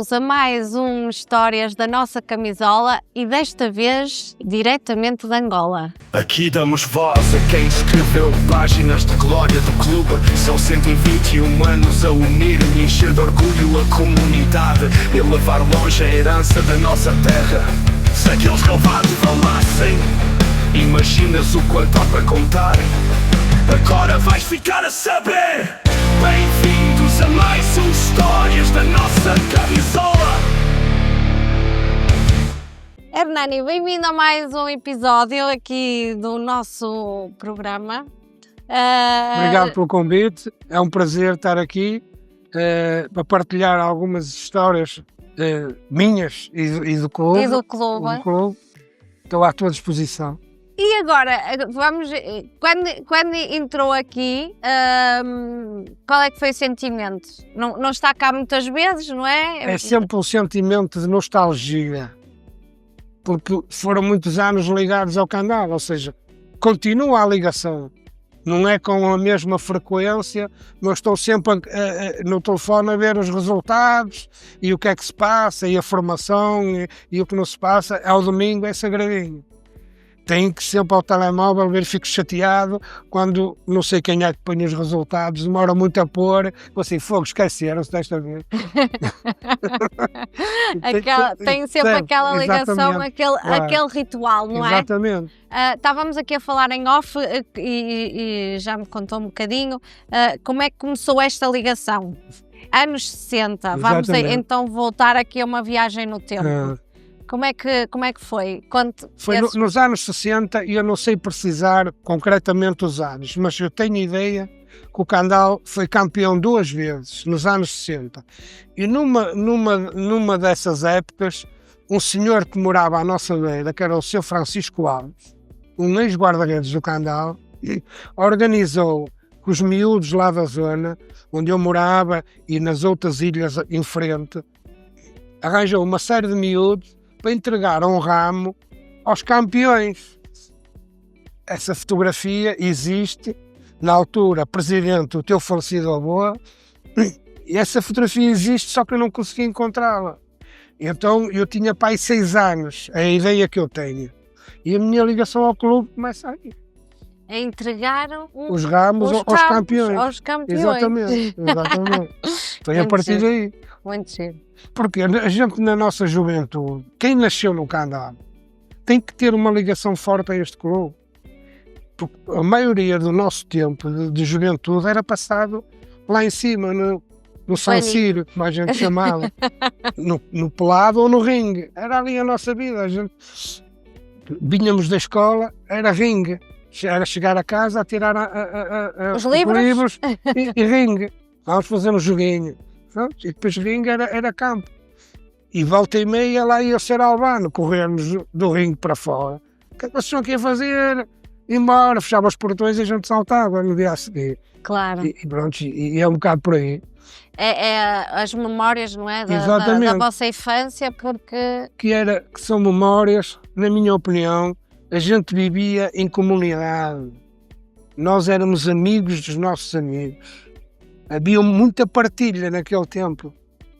Bem-vindos a mais um Histórias da Nossa Camisola e desta vez diretamente de Angola. Aqui damos voz a quem escreveu páginas de glória do clube. São 121 anos a unir e encher de orgulho a comunidade e levar longe a herança da nossa terra. Se aqueles relevados falassem, imaginas o quanto há para contar. Agora vais ficar a saber. Bem-vindos a mais um Histórias da Nossa Camisola. Hernani, bem-vindo a mais um episódio aqui do nosso programa. Obrigado pelo convite, é um prazer estar aqui para partilhar algumas histórias minhas e do clube. E do clube. Estou à tua disposição. E agora, quando entrou aqui, qual é que foi o sentimento? Não está cá muitas vezes, não é? É sempre um sentimento de nostalgia, porque foram muitos anos ligados ao canal, ou seja, continua a ligação. Não é com a mesma frequência, mas estou sempre no telefone a ver os resultados e o que é que se passa, e a formação e o que não se passa. Ao domingo é sagradinho. Tenho que sempre ao telemóvel ver, fico chateado quando não sei quem é que põe os resultados, demora muito a pôr, assim, fogo, esqueceram-se desta vez. Tem sempre aquela ligação, aquele ritual, não é? Exatamente. Estávamos aqui a falar em off e já me contou um bocadinho como é que começou esta ligação. Anos 60, vamos então voltar aqui a uma viagem no tempo. Como é que foi? Foi nos anos 60 e eu não sei precisar concretamente os anos, mas eu tenho ideia que o Candal foi campeão 2 vezes, nos anos 60. E numa dessas épocas, um senhor que morava à nossa beira, que era o Sr. Francisco Alves, um ex-guarda-redes do Candal, organizou com os miúdos lá da zona, onde eu morava e nas outras ilhas em frente, arranjou uma série de miúdos para entregar um ramo aos campeões. Essa fotografia existe, na altura, presidente, o teu falecido avô, e essa fotografia existe, só que eu não consegui encontrá-la. Então eu tinha pai 6 anos, é a ideia que eu tenho. E a minha ligação ao clube começa aí. A entregar os ramos aos campeões. Aos campeões. Exatamente. Foi a partir daí. Muito cedo. Porque a gente na nossa juventude, quem nasceu no Candal, tem que ter uma ligação forte a este clube. Porque a maioria do nosso tempo de juventude era passado lá em cima, no San Siro, como a gente chamava, no pelado ou no ringue. Era ali a nossa vida. A gente vinhamos da escola, era ringue. Era chegar a casa a tirar os livros e ringue. Vamos fazer um joguinho. E depois ringue era campo. E volta e meia lá ia ser Albano, corrermos do ringue para fora. O que vocês estão aqui a fazer? Embora, fechava os portões e a gente saltava no dia a seguir. Claro. E pronto, e é um bocado por aí. É as memórias, não é? Da vossa infância, porque... Que são memórias, na minha opinião, a gente vivia em comunidade. Nós éramos amigos dos nossos amigos. Havia muita partilha naquele tempo.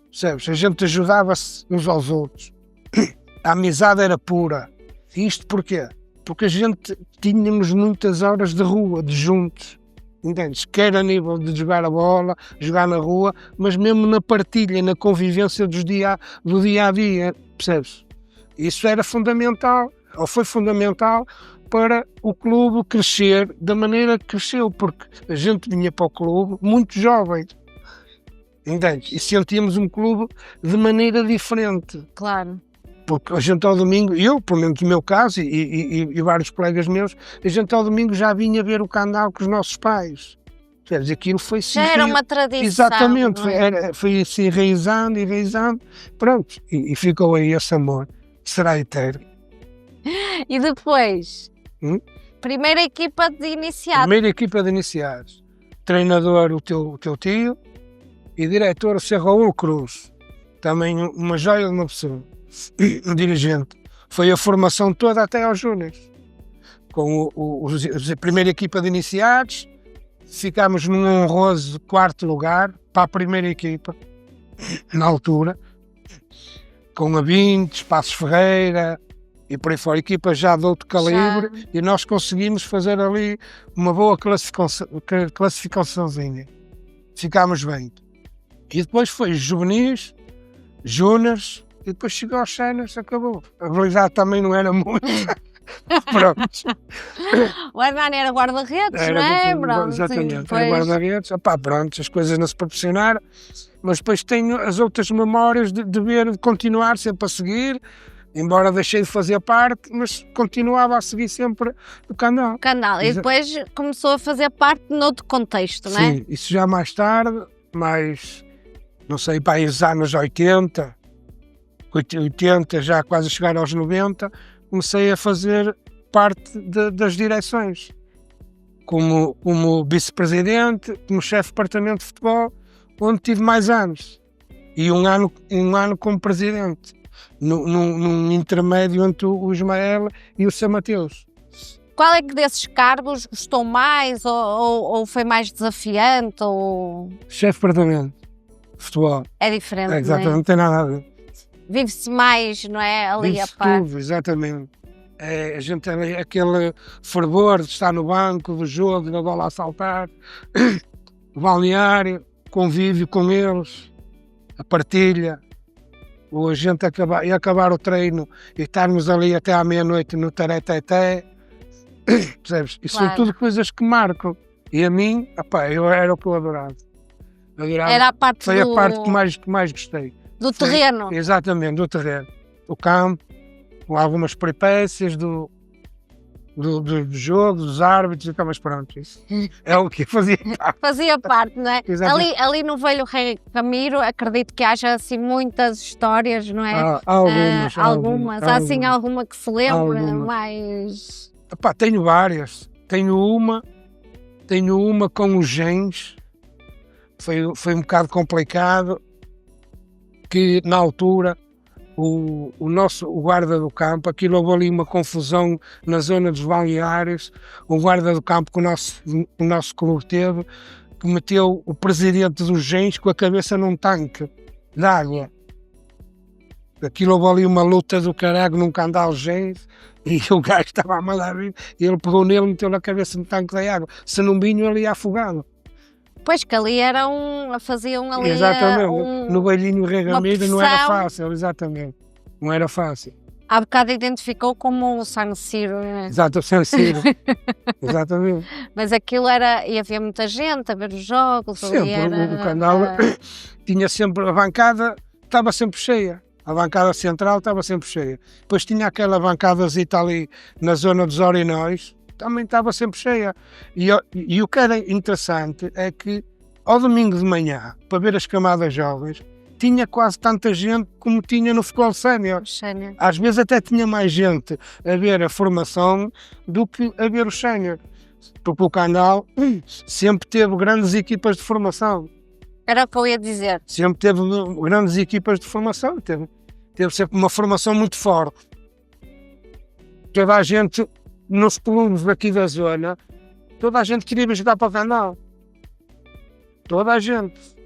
Percebes? A gente ajudava-se uns aos outros. A amizade era pura. E isto porquê? Porque a gente tínhamos muitas horas de rua, de juntos. Entendes? Quer a nível de jogar a bola, jogar na rua, mas mesmo na partilha, na convivência do dia a dia. Percebes? Isso era fundamental, ou foi fundamental, para o clube crescer da maneira que cresceu, porque a gente vinha para o clube muito jovem, entende? E sentíamos um clube de maneira diferente. Claro. Porque a gente ao domingo, eu, pelo menos no meu caso, e vários colegas meus, a gente ao domingo já vinha ver o Candal com os nossos pais. Aquilo foi assim, já era uma tradição. Exatamente, foi assim enraizando, pronto, e ficou aí esse amor, será eterno. E depois, primeira equipa de iniciados. Treinador o teu tio e diretor o Sr. Raul Cruz, também uma joia de uma pessoa, um dirigente. Foi a formação toda até aos júniores. Com a primeira equipa de iniciados, ficámos num honroso 4º lugar para a primeira equipa, na altura. com a 20, Passos Ferreira e por aí fora, equipas já de outro calibre, e nós conseguimos fazer ali uma boa classificaçãozinha. Ficámos bem. E depois foi juvenis, júniores, e depois chegou aos séniores, acabou. A habilidade também não era muito. Pronto. O Hernani era guarda-redes, não é? Pronto, exatamente, era guarda-redes. Pronto, as coisas não se proporcionaram, mas depois tenho as outras memórias de ver, de continuar sempre a seguir, embora deixei de fazer parte, mas continuava a seguir sempre o Candal. E depois começou a fazer parte noutro contexto, não é? Sim, isso já mais tarde, mais, não sei, para aí os anos 80, já quase a chegar aos 90, comecei a fazer parte das direções, como vice-presidente, como chefe de departamento de futebol, onde tive mais anos, e um ano como presidente, num intermédio entre o Ismael e o São Mateus. Qual é que desses cargos gostou mais, ou foi mais desafiante? Chefe de departamento de futebol. É diferente, exatamente, não é? Não tem nada a ver. Vive-se mais, não é? Ali a par. Tudo, exatamente. A gente tem aquele fervor de estar no banco do jogo, da bola a saltar, o balneário, convívio com eles, a partilha, ou a gente acabar o treino e estarmos ali até à meia-noite no tereteté, percebes? Isso são tudo coisas que marcam. E a mim, era o que eu adorava. Era a parte Foi a parte que mais gostei. Do terreno. Exatamente, do terreno. O campo, com algumas peripécias do jogo, dos árbitros, mas pronto, isso é o que fazia parte. Fazia parte, não é? Ali no Velho Rei Camiro, acredito que haja assim muitas histórias, não é? Algumas. Há assim alguma que se lembre mais? Tenho várias. Tenho uma com os Gens, foi um bocado complicado, que na altura o guarda do campo, aquilo houve ali uma confusão na zona dos balneários, o guarda do campo que o nosso clube teve, que meteu o presidente dos Gens com a cabeça num tanque de água. Aquilo houve ali uma luta do caralho num Candal Gens, e o gajo estava a mandar vir, e ele pegou nele e meteu na cabeça no tanque de água. Se não vinha, ele ia afogado. Pois que ali faziam ali. Exatamente, no Velhinho Regamiro não era fácil, exatamente, não era fácil. Há bocado identificou como o San Siro, não é? Exato, o San Siro, exatamente. Mas aquilo e havia muita gente a ver os jogos. Sempre, o Candal tinha sempre, a bancada estava sempre cheia, a bancada central estava sempre cheia. Depois tinha aquela bancadazita ali na zona dos Orinóis, também estava sempre cheia. E o que era interessante é que ao domingo de manhã, para ver as camadas jovens, tinha quase tanta gente como tinha no futebol sénior. Às vezes até tinha mais gente a ver a formação do que a ver o sénior. Porque o Candal sempre teve grandes equipas de formação. Era o que eu ia dizer. Sempre teve grandes equipas de formação. Teve sempre uma formação muito forte. Toda a gente, nos clubes aqui da zona, toda a gente queria jogar para o Candal. Toda a gente.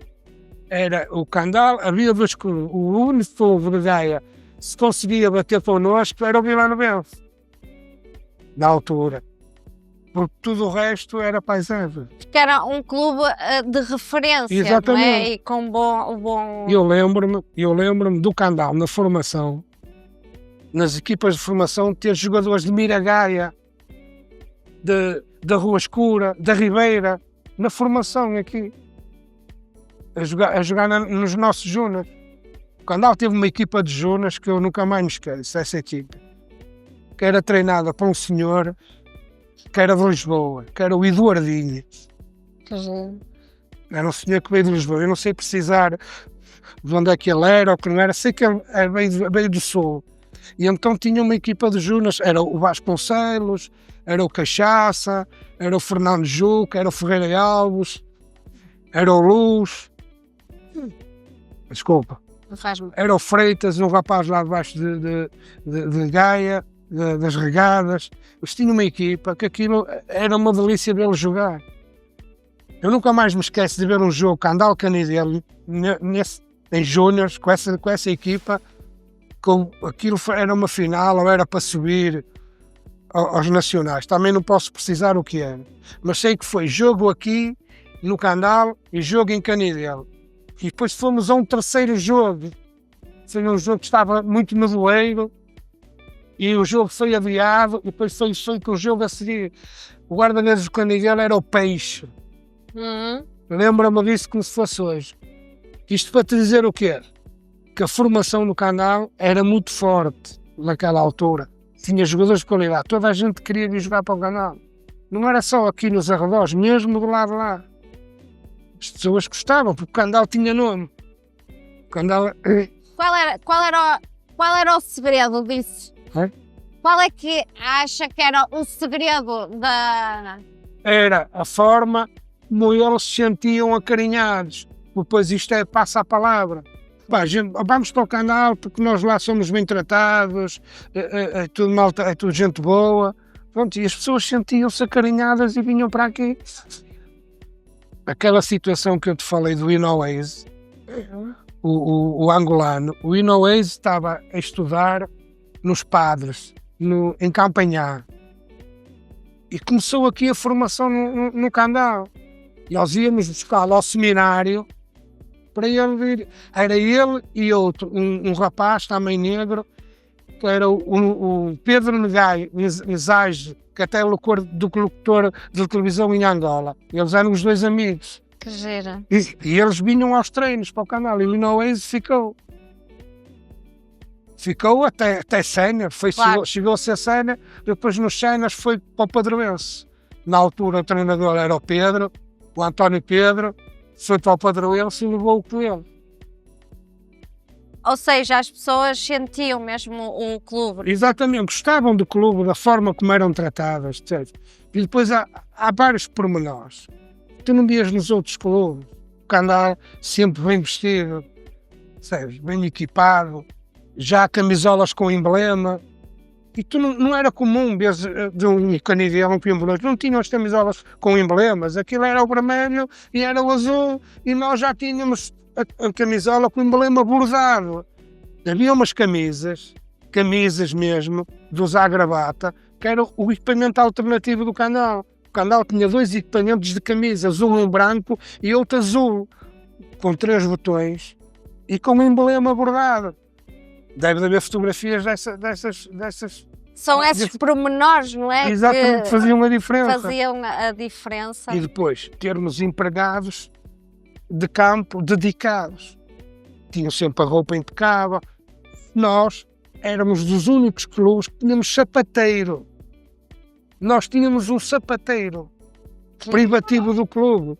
Era o Candal, havia dois clubes. O único clube de Gaia se conseguia bater connosco era o Vila Novense. Na altura. Porque tudo o resto era paisagem. Porque era um clube de referência. Exatamente. Não é? E com bom... Eu lembro-me do Candal na formação, nas equipas de formação, ter jogadores de Miragaia, da Rua Escura, da Ribeira, na formação aqui, a jogar nos nossos júniores. O Candal teve uma equipa de júniores que eu nunca mais me esqueço, essa equipa, que era treinada por um senhor que era de Lisboa, que era o Eduardinho. Era um senhor que veio de Lisboa, eu não sei precisar de onde é que ele era ou que não era, sei que ele veio do Sul. E então tinha uma equipa de júniores, era o Vasconcelos, era o Cachaça, era o Fernando Juca, era o Ferreira Alves, era o Luz, desculpa, era o Freitas, um rapaz lá debaixo de Gaia, das Regadas. Eles tinham uma equipa que aquilo era uma delícia vê-los jogar. Eu nunca mais me esqueço de ver um jogo Candal Canidelo em júniores com essa equipa, aquilo era uma final ou era para subir aos nacionais. Também não posso precisar o que era. Mas sei que foi jogo aqui no Candal e jogo em Canidelo. E depois fomos a um terceiro jogo. Foi um jogo que estava muito nevoeiro e o jogo foi adiado e depois foi que o jogo a seguir. O guarda-redes do Canidelo era o Peixe. Lembro-me disso como se fosse hoje. Isto para te dizer o quê? Que a formação no Candal era muito forte naquela altura. Tinha jogadores de qualidade. Toda a gente queria vir jogar para o Candal. Não era só aqui nos arredores, mesmo do lado de lá. As pessoas gostavam, porque o Candal tinha nome. O Candal... Qual era o segredo disso? É? Qual é que acha que era o segredo da... Era a forma como eles se sentiam acarinhados. Depois isto passa a palavra. Pá, gente, vamos para o Candal porque nós lá somos bem tratados, é tudo malta, é tudo gente boa. Pronto, e as pessoas sentiam-se acarinhadas e vinham para aqui. Aquela situação que eu te falei do Inoue, o angolano, o Inoue estava a estudar nos Padres, em Campanhar. E começou aqui a formação no Candal. Nós íamos buscá-lo ao seminário para ele vir. Era ele e outro, um rapaz também negro, que era o Pedro Nezage, que até é o locutor de televisão em Angola. Eles eram os dois amigos. Que gira. E eles vinham aos treinos para o Candal e o Inoue ficou. Ficou até sénior, claro. Chegou a ser sénior, depois nos séniores foi para o Padroense. Na altura o treinador era o Pedro, o António Pedro, foi para o Padroense e levou-o com ele. Ou seja, as pessoas sentiam mesmo o clube. Exatamente, gostavam do clube, da forma como eram tratadas, etc. E depois há vários pormenores. Tu não vias nos outros clubes, o Candal sempre bem vestido, sabes, bem equipado, já camisolas com emblema. E tu não era comum ver de um Canidelo, um Pimbolete, não tinham as camisolas com emblemas, aquilo era o vermelho e era o azul, e nós já tínhamos a camisola com emblema bordado. Havia umas camisas mesmo, de usar gravata, que era o equipamento alternativo do Candal. O Candal tinha dois equipamentos de camisas, um branco e outro azul, com 3 botões e com emblema bordado. Deve haver fotografias dessas. São esses pormenores, não é? Exatamente, que faziam a diferença. Faziam a diferença. E depois, termos empregados de campo dedicados. Tinham sempre a roupa impecável. Nós éramos dos únicos clubes que tínhamos sapateiro. Nós tínhamos um sapateiro privativo do clube,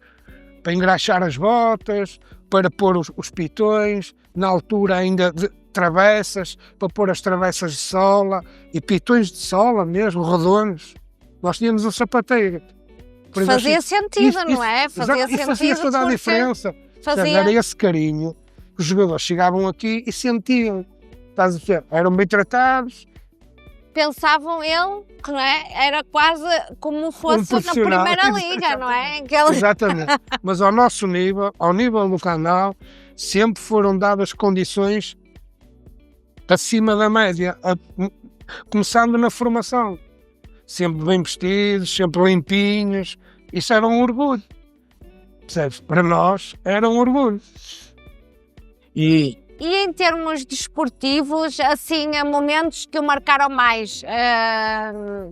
para engraxar as botas, para pôr os pitões, na altura ainda de travessas, para pôr as travessas de sola, e pitões de sola mesmo, redondos. Nós tínhamos um sapateiro. Fazia sentido, não é? Fazia sentido. Fazia toda a diferença. Era esse carinho. Os jogadores chegavam aqui e sentiam. Estás a ver? Eram bem tratados. Pensavam não é? Era quase como fosse na Primeira Liga, não é? Exatamente. Mas ao nosso nível, ao nível do Candal, sempre foram dadas condições acima da média, começando na formação. Sempre bem vestidos, sempre limpinhos. Isso era um orgulho. Percebes? Para nós era um orgulho. E em termos desportivos, assim, há momentos que o marcaram mais,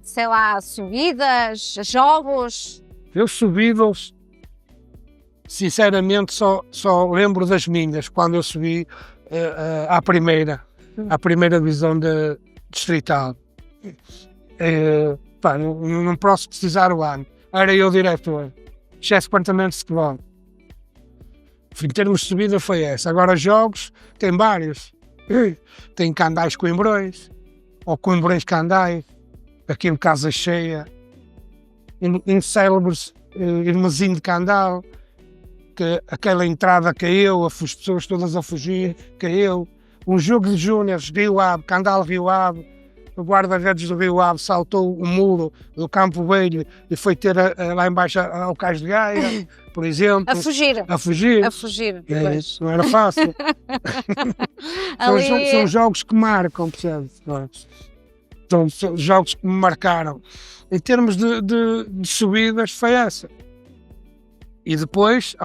sei lá, subidas, jogos? Eu subidas, sinceramente, só lembro das minhas, quando eu subi à primeira divisão distrital. Não posso precisar o ano. Era eu diretor, chefe de departamento de futebol. Em termos de subida foi essa. Agora jogos, tem vários. Tem Candais Coimbrões, ou Coimbrões Candais, aqui em Casa Cheia, em célebres Irmãzinho de Candal, que aquela entrada caiu, as pessoas todas a fugir, caiu. Um jogo de júniores, Rio Ave, Candal Rio Ave, o guarda-redes do Rio Ave saltou o muro do Campo Velho e foi ter lá embaixo ao Cais de Gaia, por exemplo. A fugir. A fugir. A fugir. É, isso não era fácil. São jogos que marcam, percebes? São jogos que me marcaram. Em termos de subidas, foi essa. E depois,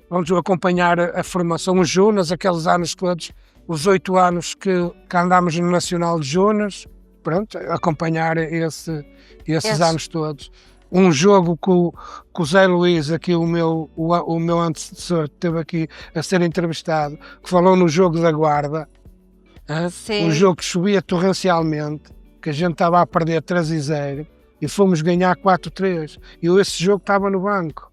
vamos acompanhar a formação, os Junas, aqueles anos todos, os 8 anos que andámos no Nacional de Junas, pronto, acompanhar esses anos todos. Um jogo que o Zé Luís, aqui o meu antecessor, que esteve aqui a ser entrevistado, que falou no jogo da Guarda, um jogo que chovia torrencialmente, que a gente estava a perder 3-0 e fomos ganhar 4-3. E esse jogo estava no banco.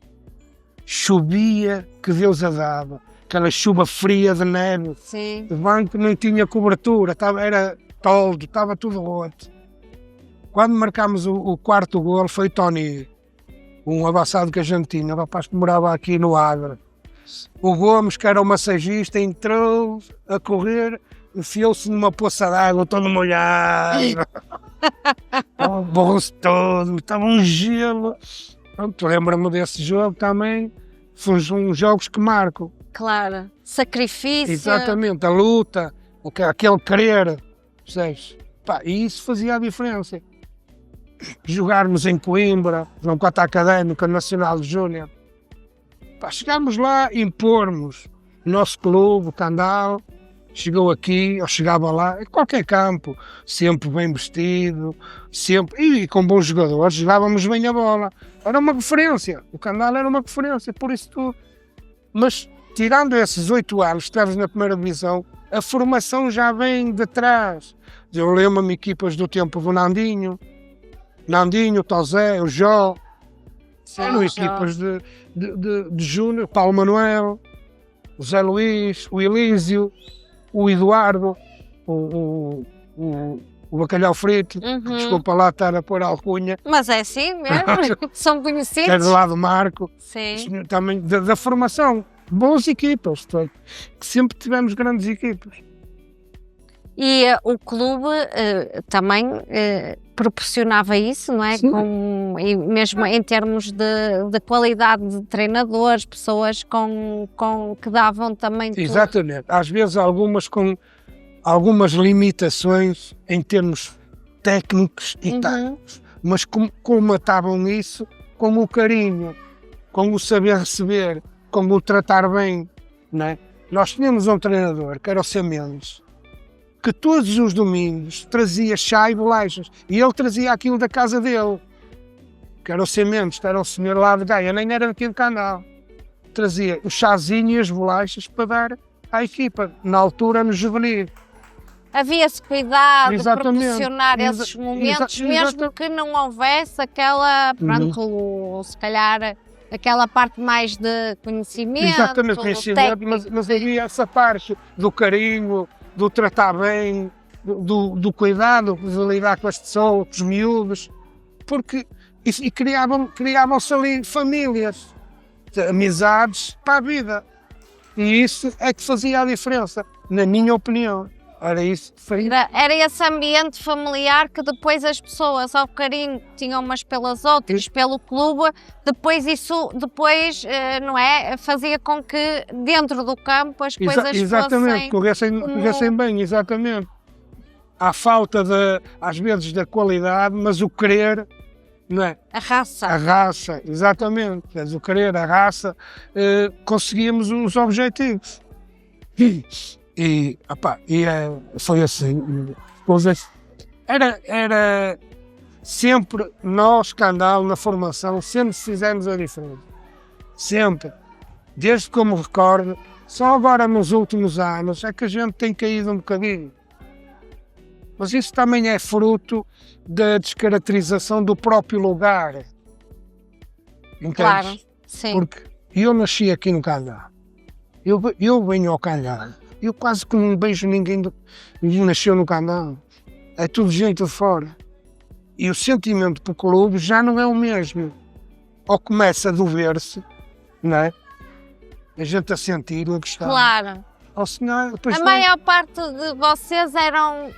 Chovia que Deus a dava, aquela chuva fria de neve. Sim. O banco não tinha cobertura, era toldo, estava tudo roto. Quando marcámos o quarto gol foi Tony, um avançado que a gente tinha, o rapaz que morava aqui no Agra. O Gomes, que era o massagista, entrou a correr, enfiou-se numa poça d'água, todo molhado. Borrou-se todo, estava um gelo. Pronto, lembro-me desse jogo também. São uns jogos que marcam. Claro. Sacrifício. Exatamente, a luta, aquele querer. Percebes? E isso fazia a diferença. Jogarmos em Coimbra, no Cota Académica Nacional de Júnior. Chegámos lá, impormos o nosso clube, o Candal, chegou aqui, ou chegava lá, em qualquer campo, sempre bem vestido, sempre, e com bons jogadores, jogávamos bem a bola. Era uma referência, o Candal era uma referência, por isso tudo. Mas, tirando esses 8 anos que estávamos na primeira divisão, a formação já vem de trás. Eu lembro-me equipas do tempo do Nandinho, o Tozé, o Jó, eram equipas de Júnior, Paulo Manuel, o Zé Luís, o Elísio, o Eduardo, o Bacalhau Frito, desculpa lá estar a pôr a alcunha. Mas é assim mesmo, são conhecidos. Que é do lado do Marco. Sim. Também da formação, boas equipas, que sempre tivemos grandes equipas. E o clube também proporcionava isso, não é? E mesmo em termos de qualidade de treinadores, pessoas que davam também... Exatamente. Às vezes algumas com algumas limitações em termos técnicos e táticos, mas colmatavam isso com o carinho, com o saber receber, com o tratar bem, não é? Nós tínhamos um treinador, que era o Sr. Mendes, que todos os domingos trazia chá e bolachas. E ele trazia aquilo da casa dele, que era o Sr. Mendes, que era o senhor lá de Gaia, nem era aqui do canal. Trazia o chazinho e as bolachas para dar à equipa, na altura no juvenil. Havia-se cuidado de proporcionar esses momentos, mesmo que não houvesse aquela, pronto, se calhar, aquela parte mais de conhecimento. Exatamente, conhecimento, mas havia essa parte do carinho, do tratar bem, do cuidado, de lidar com as pessoas, com os miúdos, porque criavam-se ali famílias, amizades para a vida. E isso é que fazia a diferença, na minha opinião. Era isso que fazia. Era esse ambiente familiar que depois as pessoas, ao carinho que tinham umas pelas outras, pelo clube, depois não é, fazia com que dentro do campo as coisas exatamente, corressem bem, exatamente. Há falta, às vezes, da qualidade, mas o querer, não é? A raça. A raça, exatamente. Mas o querer, a raça, conseguíamos os objetivos. Foi assim. Era sempre nós, Candal, na formação, sempre fizemos a diferença. Sempre. Desde que eu me recordo, só agora nos últimos anos é que a gente tem caído um bocadinho. Mas isso também é fruto da descaracterização do próprio lugar. Entendes? Claro, sim. Porque eu nasci aqui no Candal. Eu venho ao Candal. Eu quase que não vejo ninguém que nasceu no Candal. É tudo gente de fora. E o sentimento para o clube já não é o mesmo. Ou começa a doer-se, não é? A gente a sentir, a gostar. Claro. Ou senão, a maior parte de vocês eram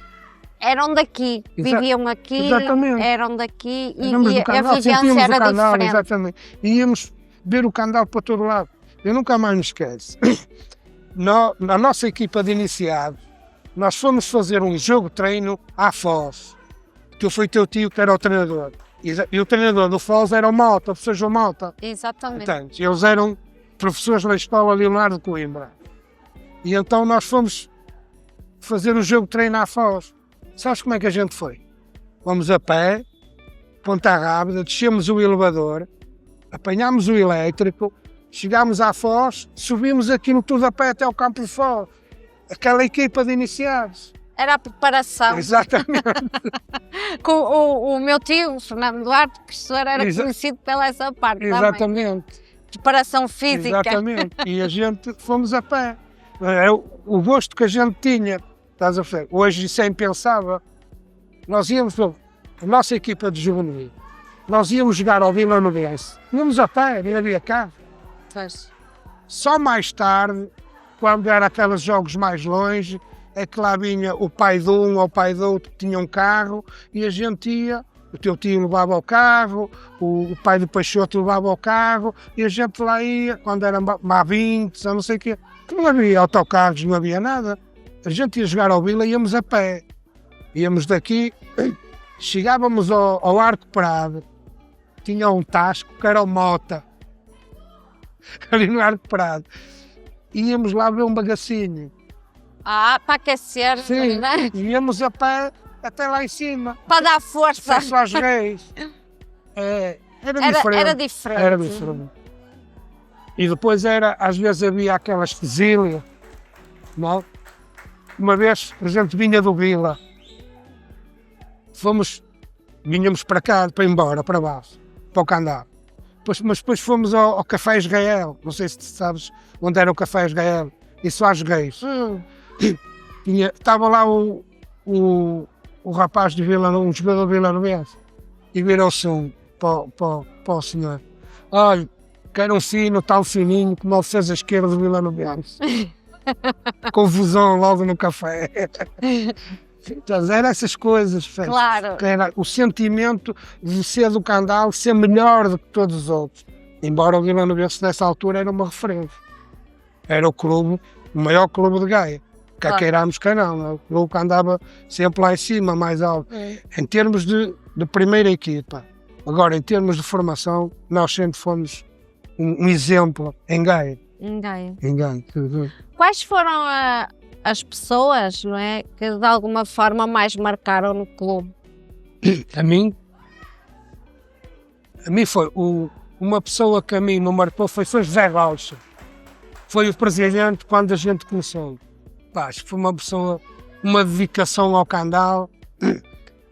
eram daqui, viviam aqui, exatamente. eram daqui e Candal, a vivência era Candal, diferente. exatamente. E íamos ver o Candal para todo lado. Eu nunca mais me esqueço. Na nossa equipa de iniciados, nós fomos fazer um jogo de treino à Foz. Que foi teu tio que era o treinador. E o treinador do Foz era o Malta, o professor João Malta. Exatamente. Portanto, eles eram professores da escola Leonardo de Coimbra. E então nós fomos fazer o jogo de treino à Foz. Sabes como é que a gente foi? Fomos a pé, Ponta Rábida, descemos o elevador, apanhámos o elétrico, chegámos à Foz, subimos aquilo tudo a pé até ao campo de Foz. Aquela equipa de iniciados. Era a preparação. Exatamente. O meu tio, Fernando Duarte, professor, era conhecido pela essa parte. Exatamente. Também. Preparação física. Exatamente. E a gente fomos a pé. O gosto que a gente tinha, estás a ver? Hoje isso é impensável. Nós íamos, a nossa equipa de juvenil, nós íamos jogar ao Vila Novense. Íamos a pé, nem havia carro. Só mais tarde, quando era aqueles jogos mais longe, é que lá vinha o pai de um ou o pai do outro que tinha um carro e a gente ia, o teu tio levava o carro, o pai do Peixoto levava o carro e a gente lá ia, quando era Má-20, não sei o quê, que não havia autocarros, não havia nada. A gente ia jogar ao Vila e íamos a pé. Íamos daqui, chegávamos ao Arco Prado, tinha um tasco que era o Mota, ali no Arco Prado. Íamos lá ver um bagacinho. Para aquecer, sim, né? Íamos a pé até lá em cima. Para dar força. Faço aos reis. Era diferente. Era diferente. E depois às vezes havia aquelas quesilhas. Não? Uma vez, por exemplo, vinha do Vila. Vinhamos para cá, para ir embora, para baixo, para o Candal. Mas depois fomos ao Café Israel. Não sei se tu sabes onde era o Café Israel. Isso às reis. Estava lá o rapaz de Vila, um jogador de Vila Novense, e virou-se para o senhor: olha, quero um fino, tal fininho, como a defesa esquerda de Vila Novense. Confusão logo no café. Então, eram essas coisas. Claro. Era o sentimento de ser do Candal, ser melhor do que todos os outros. Embora o Vila Novense nessa altura era uma referência. Era o clube, o maior clube de Gaia. Quer queiramos, quer não. O clube que andava sempre lá em cima, mais alto. Em termos de primeira equipa. Agora, em termos de formação, nós sempre fomos um exemplo em Gaia. Em Gaia. Em Gaia. Quais foram as pessoas, não é, que de alguma forma mais marcaram no clube? A mim foi uma pessoa que a mim me marcou, foi José Rocha. Foi o presidente quando a gente começou. Acho que foi uma pessoa, uma dedicação ao Candal,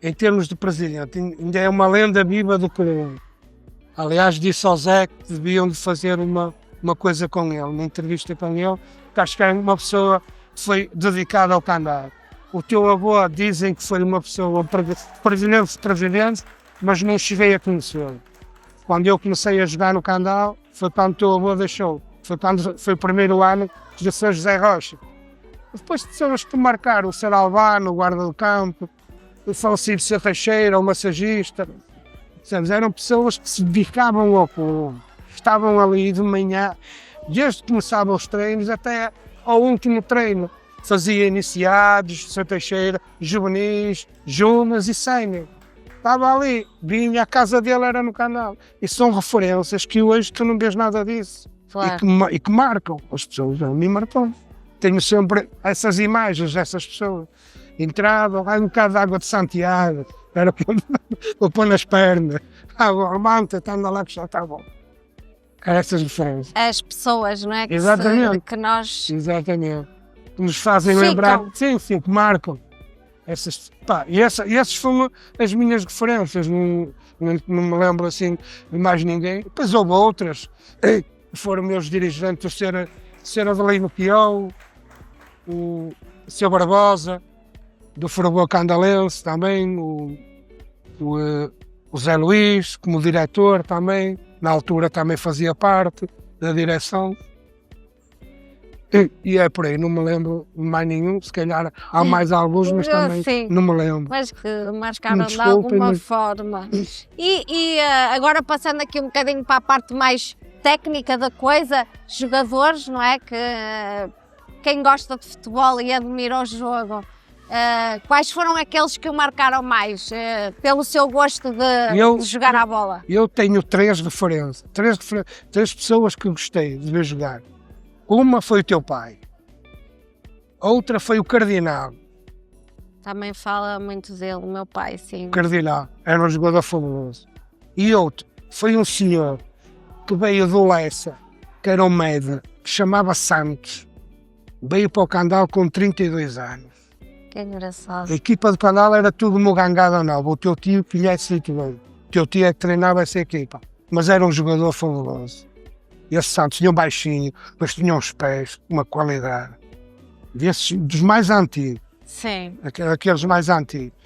em termos de presidente. Ainda é uma lenda viva do clube. Aliás, disse ao Zé que deviam de fazer uma coisa com ele, uma entrevista com ele, que acho que é uma pessoa que foi dedicada ao Candal. O teu avô dizem que foi uma pessoa presidente, mas não cheguei a conhecê-lo. Quando eu comecei a jogar no Candal, foi quando o teu avô deixou. Foi o primeiro ano de São José Rocha. Depois de pessoas que marcaram o Sr. Albano, o guarda do campo, o falecido Sr. Teixeira, o massagista. Eram pessoas que se dedicavam ao clube. Estavam ali de manhã, desde que começavam os treinos até ao último treino. Fazia iniciados, Sr. Teixeira, juvenis, júniores e sénior. Estava ali, vinha, a casa dele era no Candal. E são referências que hoje tu não vês nada disso. Claro. E que marcam. As pessoas a mim marcam. Tenho sempre essas imagens dessas pessoas. Entravam, um bocado de água de Santiago, era para pôr nas pernas. Levanta, anda lá que já está bom. Essas diferenças. As pessoas, não é? Exatamente. Que nós... Exatamente. Que nos fazem lembrar. Sim, que marcam. E essas foram as minhas referências. Não me lembro assim de mais ninguém. Depois houve outras. Foram meus dirigentes, o Sr. Adelino Piau, o Sr. Barbosa, do Futebol Candalense também, o Zé Luís, como diretor também, na altura também fazia parte da direção. E é por aí, não me lembro mais nenhum, se calhar há mais alguns, mas também Sim, não me lembro. mas que marcaram de alguma forma. Agora passando aqui um bocadinho para a parte mais técnica da coisa, jogadores, não é? Que quem gosta de futebol e admira o jogo, quais foram aqueles que o marcaram mais, pelo seu gosto de jogar à bola? Eu tenho três referências, três pessoas que gostei de ver jogar. Uma foi o teu pai, outra foi o Cardinal. Também fala muito dele, o meu pai, sim. O Cardinal era um jogador fabuloso. E outro foi um senhor que veio do Lessa, que era um médio, que chamava Santos. Veio para o Candal com 32 anos. Que engraçado. A equipa do Candal era tudo mogangada nova. O teu tio conhece muito bem. O teu tio é que treinava essa equipa. Mas era um jogador fabuloso. E esse Santos tinha um baixinho, mas tinha uns pés, uma qualidade. Dos mais antigos. Sim. Aqueles mais antigos.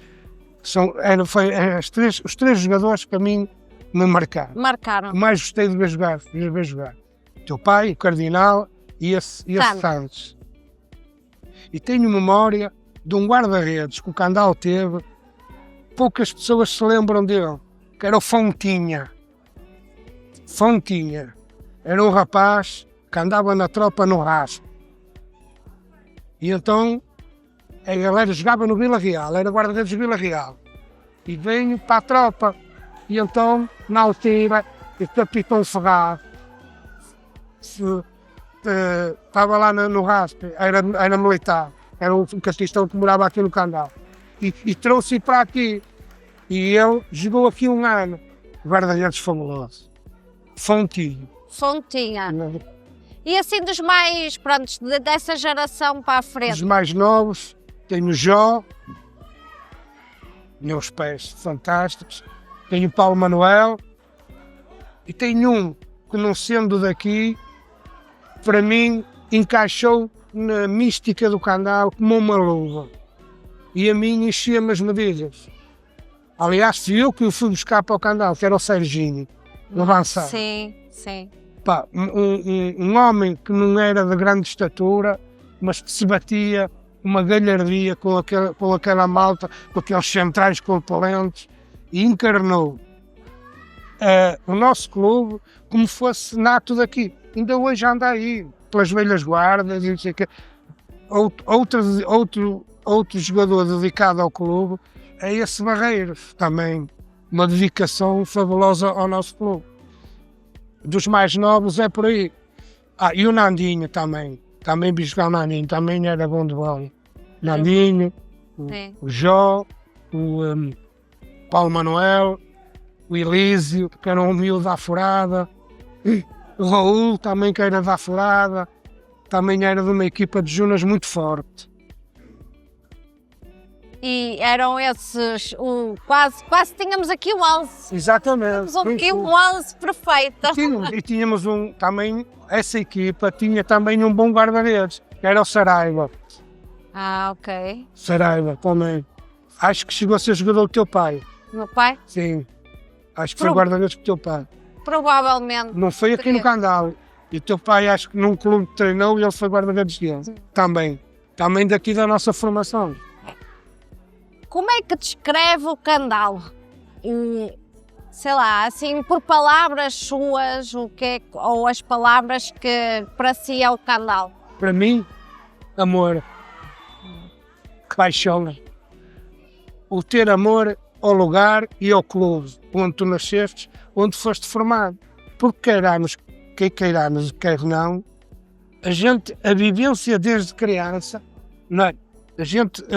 Os três jogadores que para mim me marcaram. Marcaram. Que mais gostei de ver jogar. O teu pai, o Cardinal e esse Santos. E tenho memória de um guarda-redes que o Candal teve, poucas pessoas se lembram dele, que era o Fontinha. Fontinha. Era um rapaz que andava na tropa no Raspo. E então a galera jogava no Vila Real, era guarda-redes do Vila Real. E venho para a tropa. E então, na altura, o capitão Ferraz estava lá no Raspo, era militar, era um capitão que morava aqui no Candal. E trouxe-o para aqui. E ele jogou aqui um ano. Guarda-redes fabuloso. Fontinha. E assim dos mais, pronto, dessa geração para a frente? Dos mais novos, tenho o Jó, meus pés fantásticos, tenho o Paulo Manuel e tenho um que, não sendo daqui, para mim encaixou na mística do Candal como uma luva. E a mim enchia-me as medidas. Aliás, fui eu que o fui buscar para o Candal, que era o Serginho, no avançado. Sim, sim. Pá, um homem que não era de grande estatura, mas que se batia uma galhardia com aquela malta, com aqueles centrais corpulentes, e encarnou o nosso clube como fosse nato daqui. Ainda hoje anda aí, pelas velhas guardas, e não sei o quê. Outro jogador dedicado ao clube é esse Barreiros, também uma dedicação fabulosa ao nosso clube. Dos mais novos é por aí. E o Nandinho também vi jogar o Nandinho, também era bom de bola. Nandinho, o Jó, o Paulo Manuel, o Elísio, que era um miúdo da Furada, o Raul também, que era da Furada, também era de uma equipa de Junas muito forte. E eram esses, quase tínhamos aqui o 11. Exatamente. Tínhamos aqui um 11 perfeito. E tínhamos também, essa equipa tinha também um bom guarda-redes, que era o Saraiva. Ok. Saraiva também. Acho que chegou a ser jogador do teu pai. Meu pai? Sim. Acho que foi guarda-redes do teu pai. Provavelmente. Não foi aqui no Candal. E o teu pai, acho que num clube treinou e ele foi guarda-redes dele. Também. Também daqui da nossa formação. Como é que descreve o Candal? Sei lá, assim, por palavras suas, ou as palavras que para si é o Candal? Para mim, amor. Paixão. O ter amor ao lugar e ao clube onde tu nasceste, onde foste formado. Porque queiramos, quer não, a vivência desde criança, não é?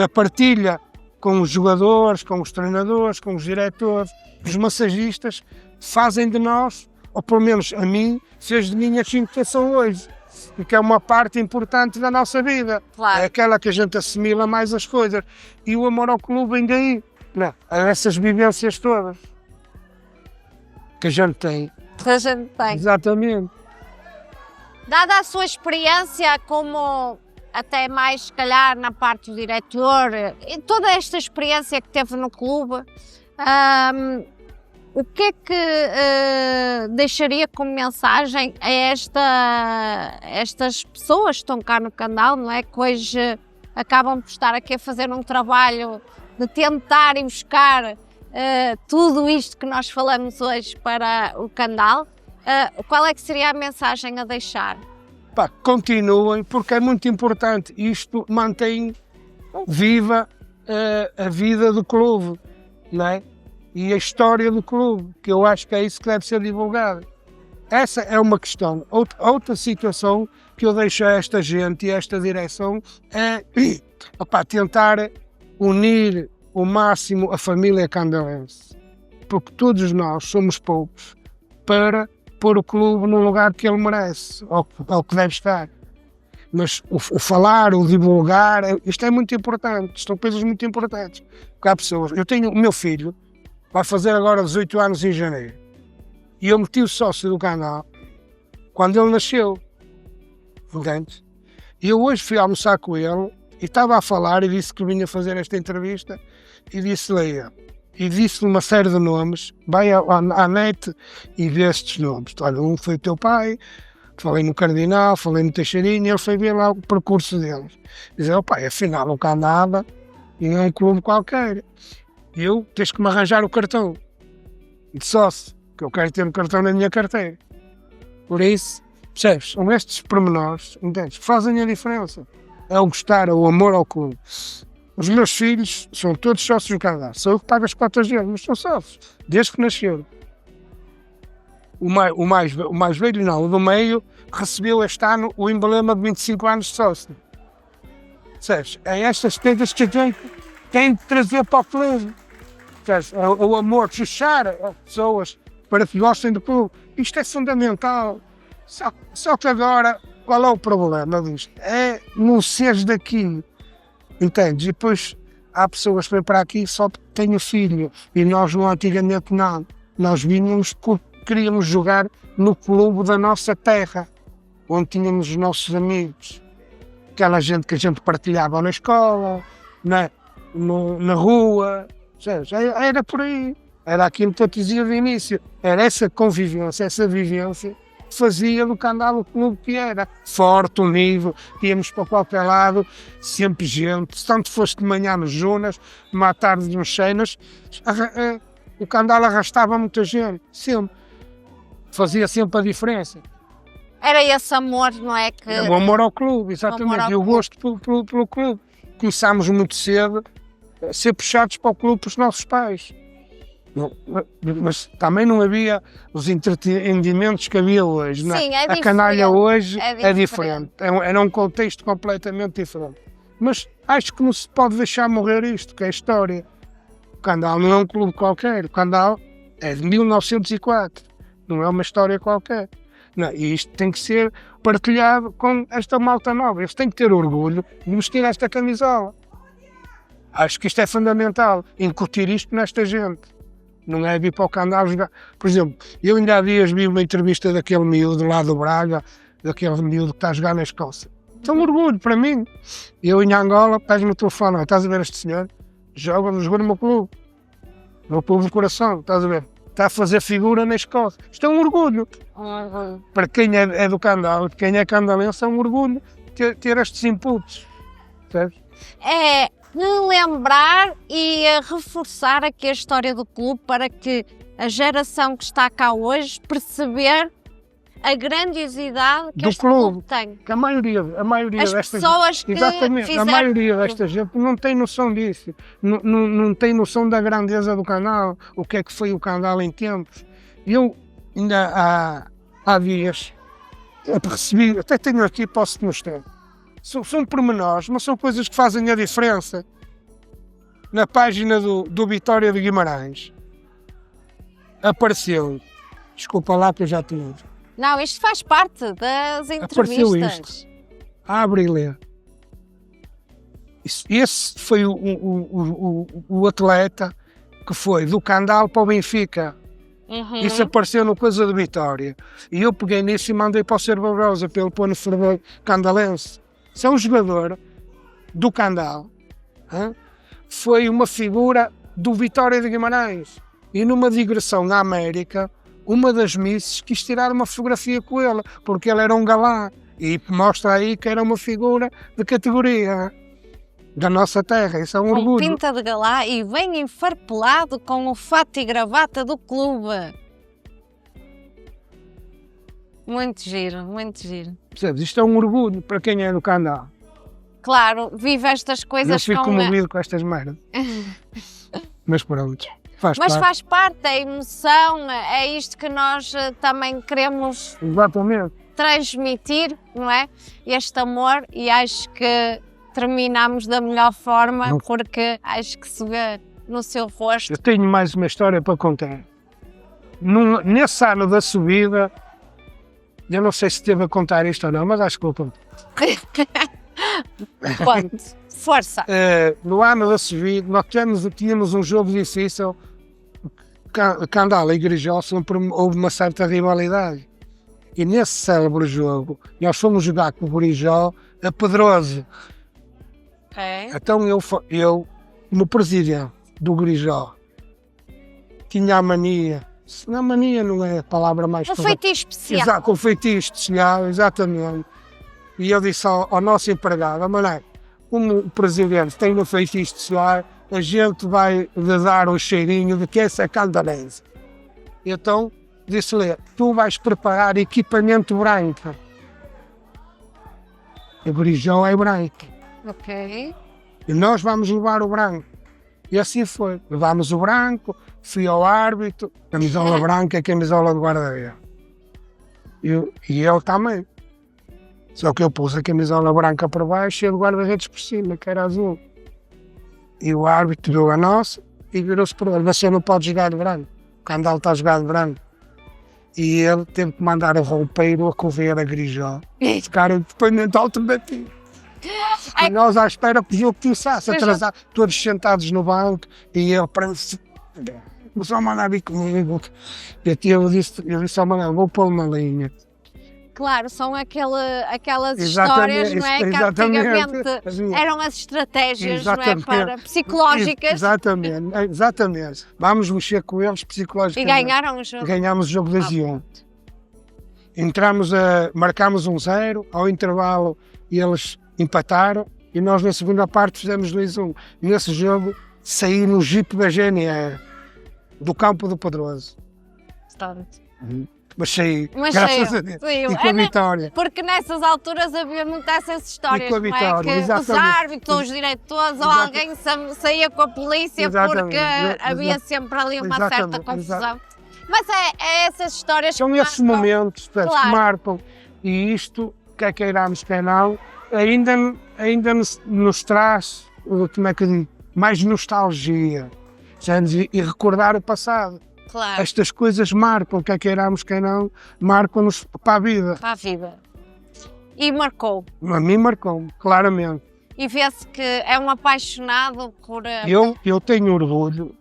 A partilha com os jogadores, com os treinadores, com os diretores, os massagistas, fazem de nós, ou pelo menos a mim, fez de mim assim que sou hoje. Porque é uma parte importante da nossa vida. Claro. É aquela que a gente assimila mais as coisas. E o amor ao clube vem daí. Não, essas vivências todas que a gente tem. Que a gente tem. Exatamente. Dada a sua experiência como até mais, se calhar, na parte do diretor, e toda esta experiência que teve no clube, O que é que deixaria como mensagem a estas pessoas que estão cá no canal, não é? Que hoje acabam por estar aqui a fazer um trabalho de tentar e buscar tudo isto que nós falamos hoje para o canal. Qual é que seria a mensagem a deixar? Pá, continuem, porque é muito importante. Isto mantém viva a vida do clube, não é? E a história do clube, que eu acho que é isso que deve ser divulgado. Essa é uma questão. Outra situação que eu deixo a esta gente e a esta direção é tentar unir o máximo a família candalense. Porque todos nós somos poucos para pôr o clube no lugar que ele merece, ou que deve estar. Mas o falar, o divulgar, isto é muito importante. São coisas muito importantes. Porque há pessoas... Eu tenho o meu filho, vai fazer agora 18 anos em janeiro. E eu meti o sócio do canal quando ele nasceu. Entende? E eu hoje fui almoçar com ele e estava a falar e disse que vinha fazer esta entrevista e disse-lhe uma série de nomes, vai à net e vê estes nomes. Olha, um foi o teu pai, falei no Cardinal, falei no Teixeirinho, e ele foi ver lá o percurso deles. Dizer, afinal o Candaba e não é um clube qualquer. E eu tens que me arranjar o cartão de sócio, que eu quero ter um cartão na minha carteira. Por isso, percebes? São estes pormenores, entendes? Fazem a diferença. É o gostar, é o amor ao clube. Os meus filhos são todos sócios do Canadá. Sou eu que pago as cotas deles, mas são sócios, desde que nasceram. O mais velho não, o do meio, recebeu este ano o emblema de 25 anos de sócio. Percebes? É estas coisas que a gente tem de trazer para o clube. É o amor, puxar as pessoas para que gostem do clube. Isto é fundamental. Só que agora, qual é o problema disto? É não seres daqui, entendes? E depois há pessoas que vêm para aqui só porque têm o filho. E nós não, antigamente não. Nós vínhamos porque queríamos jogar no clube da nossa terra, onde tínhamos os nossos amigos. Aquela gente que a gente partilhava na escola, na rua. Era por aí, era aquilo que eu dizia de início, era essa convivência, essa vivência que fazia do Canal o clube que era, forte, unido, íamos para qualquer lado, sempre gente, se tanto fosse de manhã nos Junas, uma tarde nos Cenas, o Canal arrastava muita gente, sempre, fazia sempre a diferença. Era esse amor, não é? O amor ao clube, exatamente, e o gosto pelo clube. Começámos muito cedo a ser puxados para o clube pelos nossos pais. Mas também não havia os entretenimentos que havia hoje. Sim, é a canalha hoje é diferente. Era um contexto completamente diferente. Mas acho que não se pode deixar morrer isto, que é a história. O Candal não é um clube qualquer. O Candal é de 1904. Não é uma história qualquer. Não, e isto tem que ser partilhado com esta malta nova. Eles têm que ter orgulho de vestir esta camisola. Acho que isto é fundamental, incutir isto nesta gente. Não é vir para o Candal jogar. Por exemplo, eu ainda há dias vi uma entrevista daquele miúdo lá do Braga, daquele miúdo que está a jogar na Escócia. Isso é um orgulho para mim. Eu em Angola, pego-me o telefone, estás a ver este senhor? Jogou no meu clube. No clube do coração, estás a ver? Está a fazer figura na Escócia. Isto é um orgulho. Para quem é do Candal, quem é candalense, é um orgulho ter estes inputs. Sabes? É relembrar e reforçar aqui a história do clube para que a geração que está cá hoje perceber a grandiosidade que este clube tem. Que a maioria as pessoas que a maioria desta gente não tem noção disso. Não tem noção da grandeza do Canal, o que é que foi o Canal em tempos. Eu ainda há dias recebi, até tenho aqui, posso-te mostrar. São pormenores, mas são coisas que fazem a diferença. Na página do Vitória de Guimarães apareceu, desculpa lá que eu já tinha. Não, isto faz parte das entrevistas. Apareceu isto. Abre e lê. Esse foi o atleta que foi do Candal para o Benfica. Isso apareceu no Coisa de Vitória. E eu peguei nisso e mandei para o Ser Barbosa, pelo pôr no fervor candalense. Isso é um jogador do Candal. Foi uma figura do Vitória de Guimarães. E numa digressão na América, uma das misses quis tirar uma fotografia com ele, porque ele era um galã. E mostra aí que era uma figura de categoria da nossa terra. Isso é um orgulho. Com pinta de galã e bem enfarpelado com o fato e gravata do clube. Muito giro, muito giro. Percebes? Isto é um orgulho para quem é do Candal. Claro, vive estas coisas. Eu fico comovido com estas merdas. Mas pronto, faz parte da emoção, é isto que nós também queremos transmitir, não é? Este amor, e acho que terminamos da melhor forma, porque acho que se vê no seu rosto. Eu tenho mais uma história para contar. Nesse ano da subida, eu não sei se teve a contar isto ou não, mas acho que vou contar. Conte, força! No ano da subida, nós tínhamos um jogo difícil, Candal e Grijó, houve uma certa rivalidade. E nesse célebre jogo, nós fomos jogar com o Grijó a Pedroso. Então eu, como presidente do Grijó, tinha a mania, a mania não é a palavra mais correta. Um feitiço especial. Exato, um feitiço especial, exatamente. E eu disse ao nosso empregado, mané, como o presidente tem um feitiço especial, a gente vai dar o cheirinho de que esse é candalense. Então disse-lhe, tu vais preparar equipamento branco. O Grijó é branco. Ok. E nós vamos levar o branco. E assim foi. Levámos o branco, fui ao árbitro, camisola branca e camisola de guarda-redes. E ele também. Só que eu pus a camisola branca por baixo e a de guarda-redes por cima, que era azul. E o árbitro deu a nossa e virou-se para ele. Você não pode jogar de branco. O Candal está a jogar de branco. E ele teve que mandar o roupeiro a correr a Grijó. Ficaram dependente alternativo. E nós à espera que o jogo começasse, atrasar, todos sentados no banco, e ele começou a mandar vir comigo. Eu disse ao Manuel, vou pôr uma linha. Claro, são aquelas histórias, não é? Que antigamente eram as estratégias, não é? Para psicológicas. Exatamente. Vamos mexer com eles psicologicamente. E ganharam o jogo. Ganhámos o jogo 2-1. Marcámos 1-0, ao intervalo eles empataram e nós na segunda parte fizemos 2-1. Nesse jogo saí no Jeep da GNR, do campo do Pedroso. Mas saí, graças a Deus, e com a vitória. Porque nessas alturas havia muitas essas histórias, e com a vitória, não é? Que os árbitros, os diretores ou alguém saía com a polícia porque havia sempre ali uma certa confusão. Mas é essas histórias são que esses momentos que marcam, e isto, quer queiramos, quer não, ainda nos traz, como é que eu digo, mais nostalgia, e recordar o passado. Claro. Estas coisas marcam, quer queiramos, quer não, marcam-nos para a vida. Para a vida. E marcou? A mim marcou, claramente. E vê-se que é um apaixonado por... Eu tenho orgulho.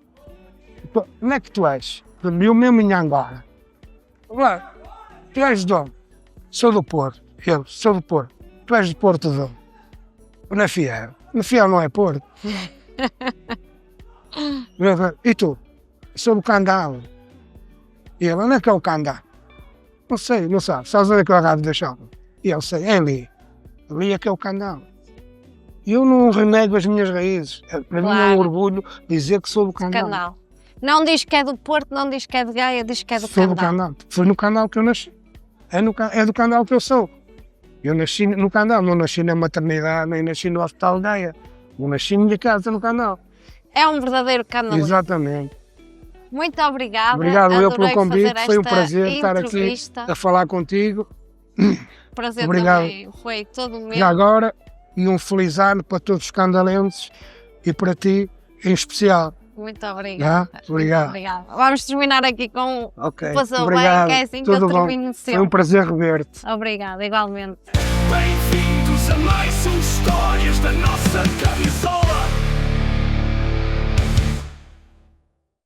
Onde é que tu és? Eu mesmo em Angola. Lá, tu és de onde? Sou do Porto. Eu sou do Porto. Tu és de Porto de onde? Na Fiel. Na Fiel não é Porto. E tu? Sou do Candal. E ele, onde é que é o Candal? Não sei, não sabe. Sabes onde é que é a Rádio da Chave? E eu sei, é ali. Ali é que é o Candal. E eu não renego as minhas raízes. Para mim é um orgulho dizer que sou do Candal. Não diz que é do Porto, não diz que é de Gaia, diz que é do Candal. Sou do Candal. Foi no Candal que eu nasci. É do Candal que eu sou. Eu nasci no Candal, não nasci na maternidade, nem nasci no Hospital de Gaia. Eu nasci na minha casa no Candal. É um verdadeiro Candal. Exatamente. Muito obrigada. Obrigado eu pelo convite, foi um prazer estar aqui a falar contigo. Prazer obrigado. Também foi todo meu. E agora, e um feliz ano para todos os candalenses e para ti em especial. Muito obrigada. Obrigado. Muito obrigada. Vamos terminar aqui com Passou obrigado. Bem, que é assim tudo que eu termino sempre. Foi um prazer rever-te. Obrigada, igualmente. Bem-vindos a mais uma Histórias da Nossa